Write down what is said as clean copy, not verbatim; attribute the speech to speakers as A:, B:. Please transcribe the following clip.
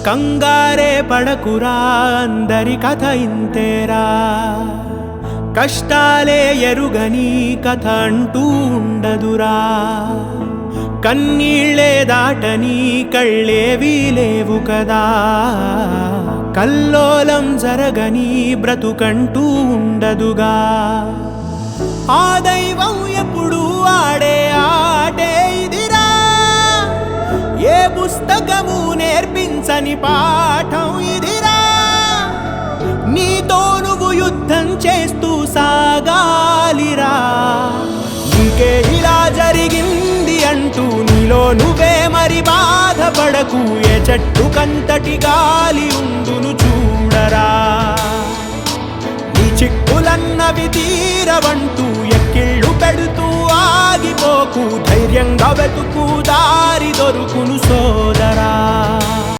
A: కంగారే పడకురా అందరి కథ ఇంతేరా, కష్టాలే ఎరుగని కథ అంటూ ఉండదురా, కన్నీళ్ళే దాటని కళ్ళేవీ లేవు కదా, కల్లోలం జరగని బ్రతుకంటూ ఉండదుగా. ఆ దైవం ఎప్పుడు ఆడే ఆటే ఇదిరా, ఏ పుస్తకము నేర్పించని పాఠం ఇదిరా, నీతో నువ్వు యుద్ధం చేస్తూ సాగాలిరా. నీకే ఇలా జరిగింది అంటూ నీలో నువ్వే మరి బాధపడకు, ఏ చెట్టు కంతటి గాలి ఉందును చూడరా. నీ చిక్కులన్నవి తీరవంటూ ఎక్కిళ్ళు పెడుతూ ఆగిపోకు, ధైర్యంగా వెతుకు